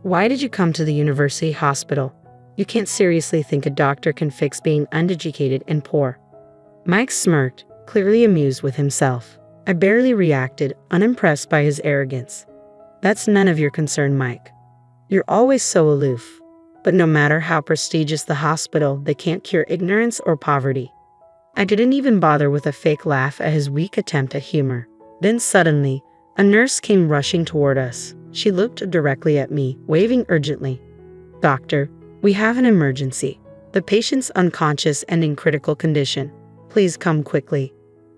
Why did you come to the university hospital? You can't seriously think a doctor can fix being uneducated and poor." Mike smirked, clearly amused with himself. I barely reacted, unimpressed by his arrogance. "That's none of your concern, Mike. You're always so aloof. But no matter how prestigious the hospital, they can't cure ignorance or poverty." I didn't even bother with a fake laugh at his weak attempt at humor. Then suddenly, a nurse came rushing toward us. She looked directly at me, waving urgently. "Doctor, we have an emergency. The patient's unconscious and in critical condition. Please come quickly."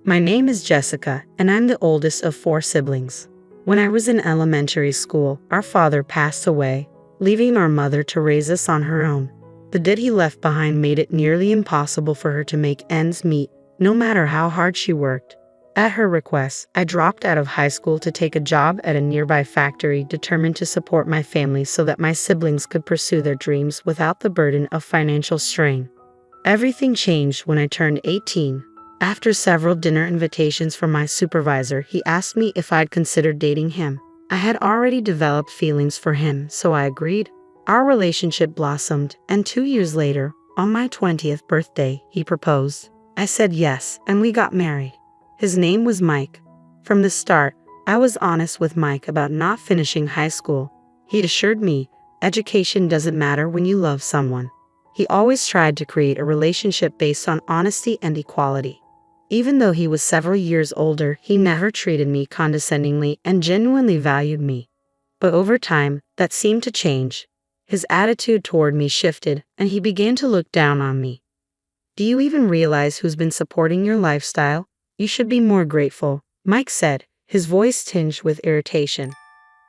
My name is Jessica, and I'm the oldest of 4 siblings. When I was in elementary school, our father passed away, leaving our mother to raise us on her own. The debt he left behind made it nearly impossible for her to make ends meet, no matter how hard she worked. At her request, I dropped out of high school to take a job at a nearby factory, determined to support my family so that my siblings could pursue their dreams without the burden of financial strain. Everything changed when I turned 18. After several dinner invitations from my supervisor, he asked me if I'd considered dating him. I had already developed feelings for him, so I agreed. Our relationship blossomed, and 2 years later, on my 20th birthday, he proposed. I said yes, and we got married. His name was Mike. From the start, I was honest with Mike about not finishing high school. He'd assured me, education doesn't matter when you love someone. He always tried to create a relationship based on honesty and equality. Even though he was several years older, he never treated me condescendingly and genuinely valued me. But over time, that seemed to change. His attitude toward me shifted, and he began to look down on me. "Do you even realize who's been supporting your lifestyle? You should be more grateful," Mike said, his voice tinged with irritation.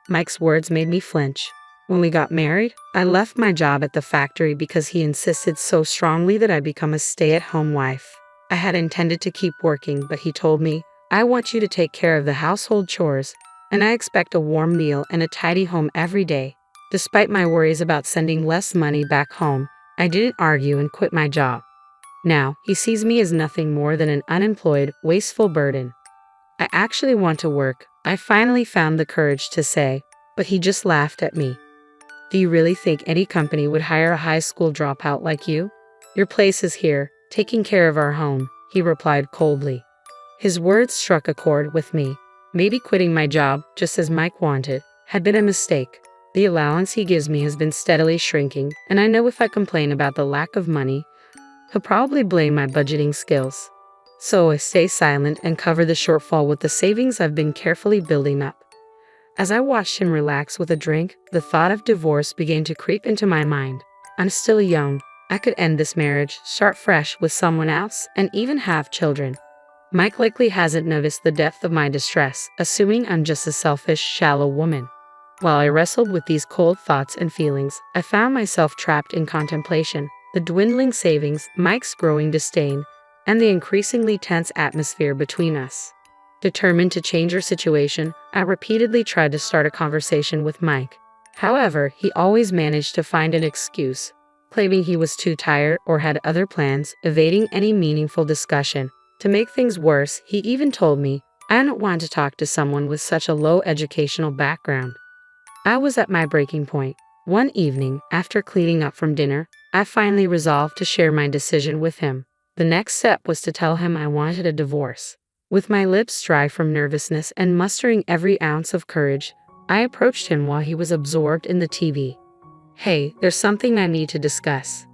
Mike's words made me flinch. When we got married, I left my job at the factory because he insisted so strongly that I become a stay-at-home wife. I had intended to keep working, but he told me, "I want you to take care of the household chores, and I expect a warm meal and a tidy home every day." Despite my worries about sending less money back home, I didn't argue and quit my job. Now, he sees me as nothing more than an unemployed, wasteful burden. "I actually want to work," I finally found the courage to say, but he just laughed at me. "Do you really think any company would hire a high school dropout like you? Your place is here, taking care of our home," he replied coldly. His words struck a chord with me. Maybe quitting my job, just as Mike wanted, had been a mistake. The allowance he gives me has been steadily shrinking, and I know if I complain about the lack of money, he'll probably blame my budgeting skills. So I stay silent and cover the shortfall with the savings I've been carefully building up. As I watched him relax with a drink, the thought of divorce began to creep into my mind. I'm still young. I could end this marriage, start fresh with someone else, and even have children. Mike likely hasn't noticed the depth of my distress, assuming I'm just a selfish, shallow woman. While I wrestled with these cold thoughts and feelings, I found myself trapped in contemplation, the dwindling savings, Mike's growing disdain, and the increasingly tense atmosphere between us. Determined to change our situation, I repeatedly tried to start a conversation with Mike. However, he always managed to find an excuse, claiming he was too tired or had other plans, evading any meaningful discussion. To make things worse, he even told me, "I don't want to talk to someone with such a low educational background." I was at my breaking point. One evening, after cleaning up from dinner, I finally resolved to share my decision with him. The next step was to tell him I wanted a divorce. With my lips dry from nervousness and mustering every ounce of courage, I approached him while he was absorbed in the TV. "Hey, there's something I need to discuss."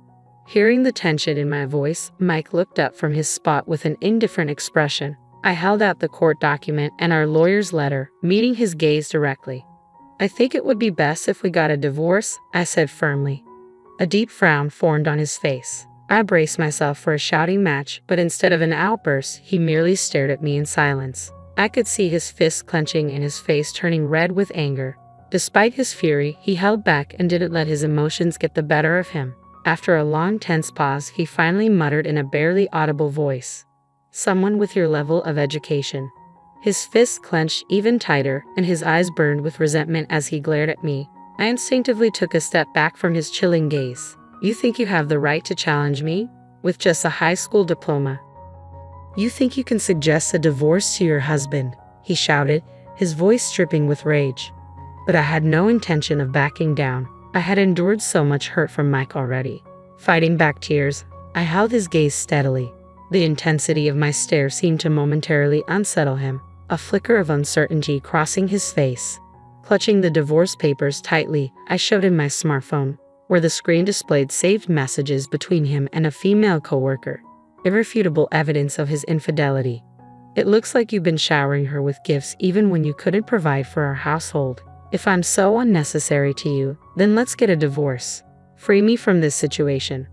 Hearing the tension in my voice, Mike looked up from his spot with an indifferent expression. I held out the court document and our lawyer's letter, meeting his gaze directly. "I think it would be best if we got a divorce," I said firmly. A deep frown formed on his face. I braced myself for a shouting match, but instead of an outburst, he merely stared at me in silence. I could see his fists clenching and his face turning red with anger. Despite his fury, he held back and didn't let his emotions get the better of him. After a long, tense pause, he finally muttered in a barely audible voice, "Someone with your level of education." His fists clenched even tighter, and his eyes burned with resentment as he glared at me. I instinctively took a step back from his chilling gaze. "You think you have the right to challenge me? With just a high school diploma? You think you can suggest a divorce to your husband?" he shouted, his voice dripping with rage. But I had no intention of backing down. I had endured so much hurt from Mike already. Fighting back tears, I held his gaze steadily. The intensity of my stare seemed to momentarily unsettle him, a flicker of uncertainty crossing his face. Clutching the divorce papers tightly, I showed him my smartphone, where the screen displayed saved messages between him and a female coworker. Irrefutable evidence of his infidelity. It looks like you've been showering her with gifts even when you couldn't provide for our household. If I'm so unnecessary to you, then let's get a divorce. Free me from this situation.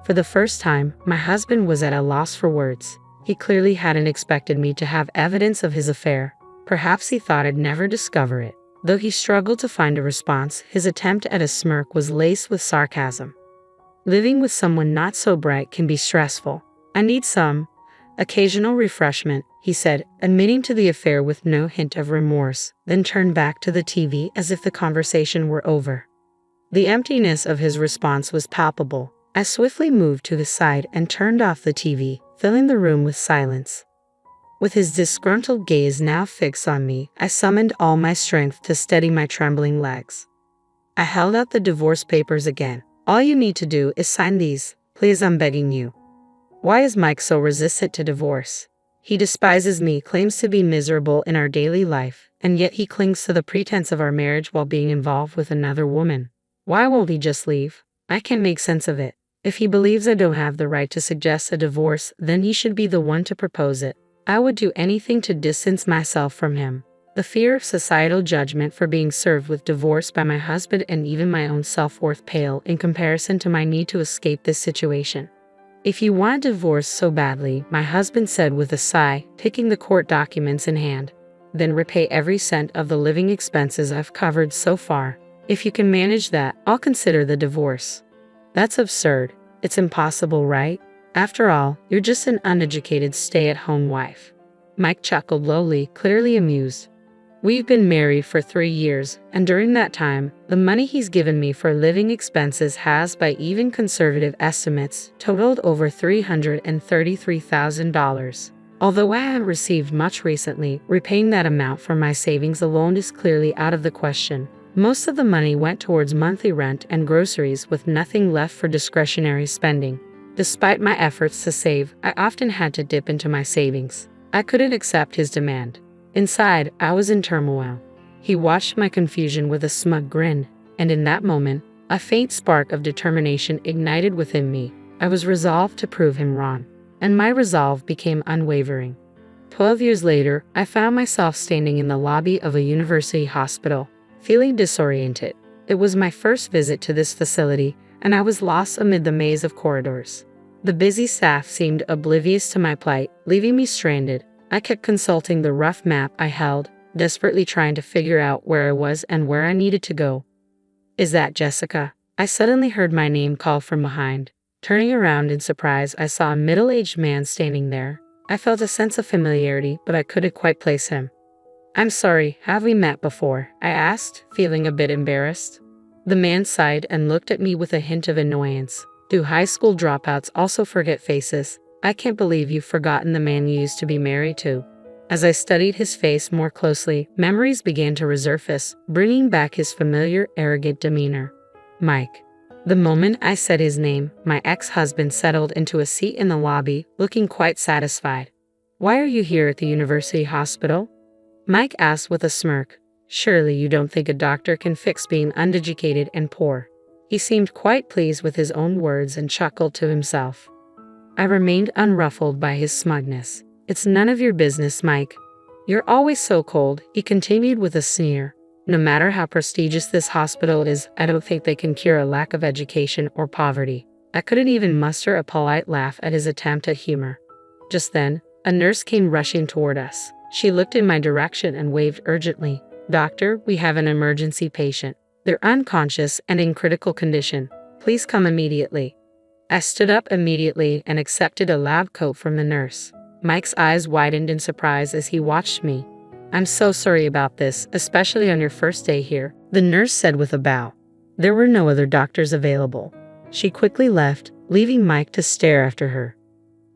For the first time, my husband was at a loss for words. He clearly hadn't expected me to have evidence of his affair. Perhaps he thought I'd never discover it. Though he struggled to find a response, his attempt at a smirk was laced with sarcasm. Living with someone not so bright can be stressful. I need some occasional refreshment, he said, admitting to the affair with no hint of remorse, then turned back to the TV as if the conversation were over. The emptiness of his response was palpable. I swiftly moved to his side and turned off the TV, filling the room with silence. With his disgruntled gaze now fixed on me, I summoned all my strength to steady my trembling legs. I held out the divorce papers again. All you need to do is sign these, please, I'm begging you. Why is Mike so resistant to divorce? He despises me, claims to be miserable in our daily life, and yet he clings to the pretense of our marriage while being involved with another woman. Why won't he just leave? I can't make sense of it. If he believes I don't have the right to suggest a divorce, then he should be the one to propose it. I would do anything to distance myself from him. The fear of societal judgment for being served with divorce by my husband and even my own self-worth pale in comparison to my need to escape this situation. If you want a divorce so badly, my husband said with a sigh, taking the court documents in hand, then repay every cent of the living expenses I've covered so far. If you can manage that, I'll consider the divorce. That's absurd. It's impossible, right? After all, you're just an uneducated stay-at-home wife. Mike chuckled lowly, clearly amused. We've been married for 3 years, and during that time, the money he's given me for living expenses has, by even conservative estimates, totaled over $333,000. Although I haven't received much recently, repaying that amount from my savings alone is clearly out of the question. Most of the money went towards monthly rent and groceries, with nothing left for discretionary spending. Despite my efforts to save, I often had to dip into my savings. I couldn't accept his demand. Inside, I was in turmoil. He watched my confusion with a smug grin, and in that moment, a faint spark of determination ignited within me. I was resolved to prove him wrong, and my resolve became unwavering. 12 years later, I found myself standing in the lobby of a university hospital, feeling disoriented. It was my first visit to this facility, and I was lost amid the maze of corridors. The busy staff seemed oblivious to my plight, leaving me stranded. I kept consulting the rough map I held, desperately trying to figure out where I was and where I needed to go. Is that Jessica? I suddenly heard my name called from behind. Turning around in surprise, I saw a middle-aged man standing there. I felt a sense of familiarity, but I couldn't quite place him. I'm sorry, have we met before? I asked, feeling a bit embarrassed. The man sighed and looked at me with a hint of annoyance. Do high school dropouts also forget faces? I can't believe you've forgotten the man you used to be married to. As I studied his face more closely, memories began to resurface, bringing back his familiar, arrogant demeanor. Mike. The moment I said his name, my ex-husband settled into a seat in the lobby, looking quite satisfied. Why are you here at the university hospital? Mike asked with a smirk. Surely you don't think a doctor can fix being uneducated and poor. He seemed quite pleased with his own words and chuckled to himself. I remained unruffled by his smugness. It's none of your business, Mike. You're always so cold, he continued with a sneer. No matter how prestigious this hospital is, I don't think they can cure a lack of education or poverty. I couldn't even muster a polite laugh at his attempt at humor. Just then, a nurse came rushing toward us. She looked in my direction and waved urgently. Doctor, we have an emergency patient. They're unconscious and in critical condition. Please come immediately. I stood up immediately and accepted a lab coat from the nurse. Mike's eyes widened in surprise as he watched me. I'm so sorry about this, especially on your first day here, the nurse said with a bow. There were no other doctors available. She quickly left, leaving Mike to stare after her.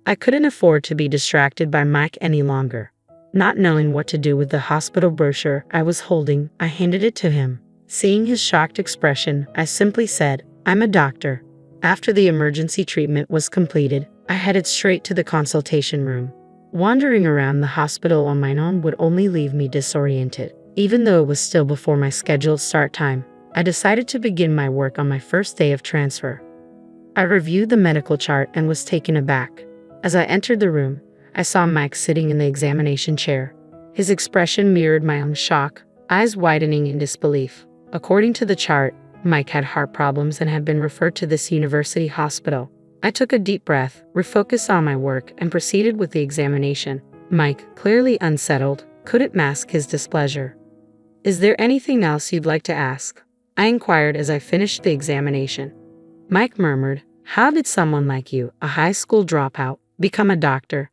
I couldn't afford to be distracted by Mike any longer. Not knowing what to do with the hospital brochure I was holding, I handed it to him. Seeing his shocked expression, I simply said, "I'm a doctor." After the emergency treatment was completed, I headed straight to the consultation room. Wandering around the hospital on my own would only leave me disoriented. Even though it was still before my scheduled start time, I decided to begin my work on my first day of transfer. I reviewed the medical chart and was taken aback. As I entered the room, I saw Mike sitting in the examination chair. His expression mirrored my own shock, eyes widening in disbelief. According to the chart, Mike had heart problems and had been referred to this university hospital. I took a deep breath, refocused on my work, and proceeded with the examination. Mike, clearly unsettled, couldn't mask his displeasure. "Is there anything else you'd like to ask?" I inquired as I finished the examination. Mike murmured, "How did someone like you, a high school dropout, become a doctor?"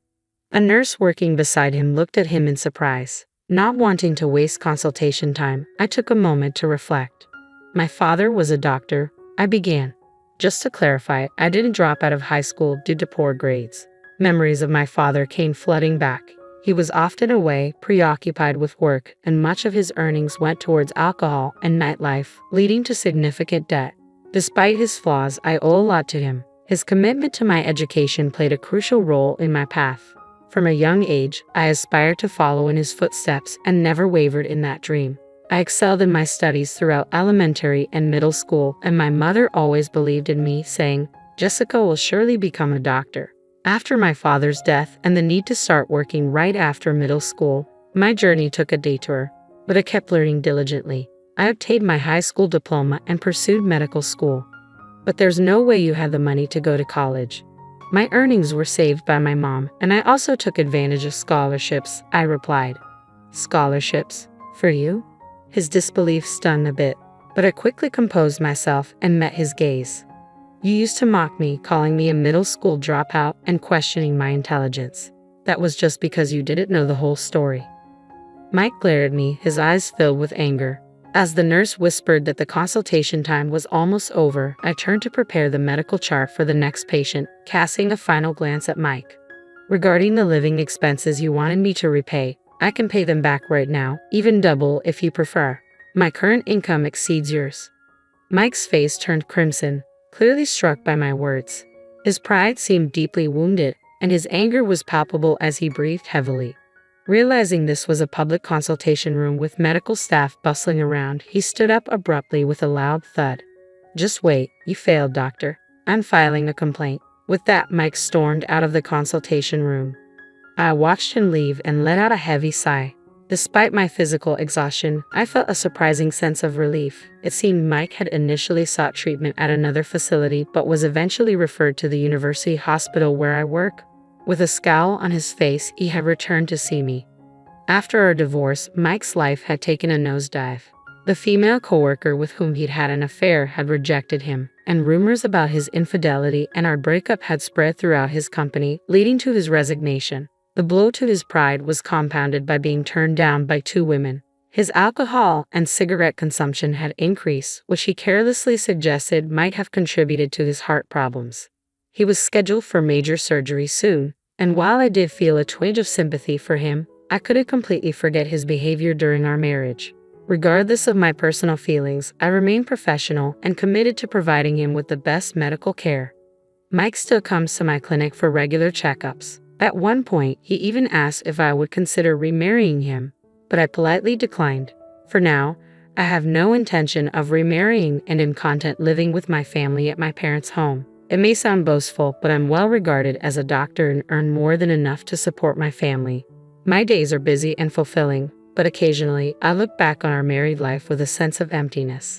A nurse working beside him looked at him in surprise. Not wanting to waste consultation time, I took a moment to reflect. "My father was a doctor," I began. Just to clarify, I didn't drop out of high school due to poor grades. Memories of my father came flooding back. He was often away, preoccupied with work, and much of his earnings went towards alcohol and nightlife, leading to significant debt. Despite his flaws, I owe a lot to him. His commitment to my education played a crucial role in my path. From a young age, I aspired to follow in his footsteps and never wavered in that dream. I excelled in my studies throughout elementary and middle school, and my mother always believed in me, saying, "Jessica will surely become a doctor." After my father's death and the need to start working right after middle school, my journey took a detour, but I kept learning diligently. I obtained my high school diploma and pursued medical school. "But there's no way you had the money to go to college." "My earnings were saved by my mom, and I also took advantage of scholarships," I replied. "Scholarships? For you?" His disbelief stunned a bit, but I quickly composed myself and met his gaze. "You used to mock me, calling me a middle school dropout and questioning my intelligence. That was just because you didn't know the whole story." Mike glared at me, his eyes filled with anger. As the nurse whispered that the consultation time was almost over, I turned to prepare the medical chart for the next patient, casting a final glance at Mike. "Regarding the living expenses you wanted me to repay, I can pay them back right now, even double if you prefer. My current income exceeds yours." Mike's face turned crimson, clearly struck by my words. His pride seemed deeply wounded, and his anger was palpable as he breathed heavily. Realizing this was a public consultation room with medical staff bustling around, he stood up abruptly with a loud thud. "Just wait, you failed, doctor. I'm filing a complaint." With that, Mike stormed out of the consultation room. I watched him leave and let out a heavy sigh. Despite my physical exhaustion, I felt a surprising sense of relief. It seemed Mike had initially sought treatment at another facility but was eventually referred to the university hospital where I work. With a scowl on his face, he had returned to see me. After our divorce, Mike's life had taken a nosedive. The female coworker with whom he'd had an affair had rejected him, and rumors about his infidelity and our breakup had spread throughout his company, leading to his resignation. The blow to his pride was compounded by being turned down by 2 women. His alcohol and cigarette consumption had increased, which he carelessly suggested might have contributed to his heart problems. He was scheduled for major surgery soon, and while I did feel a twinge of sympathy for him, I couldn't completely forget his behavior during our marriage. Regardless of my personal feelings, I remained professional and committed to providing him with the best medical care. Mike still comes to my clinic for regular checkups. At one point, he even asked if I would consider remarrying him, but I politely declined. For now, I have no intention of remarrying and am content living with my family at my parents' home. It may sound boastful, but I'm well regarded as a doctor and earn more than enough to support my family. My days are busy and fulfilling, but occasionally I look back on our married life with a sense of emptiness.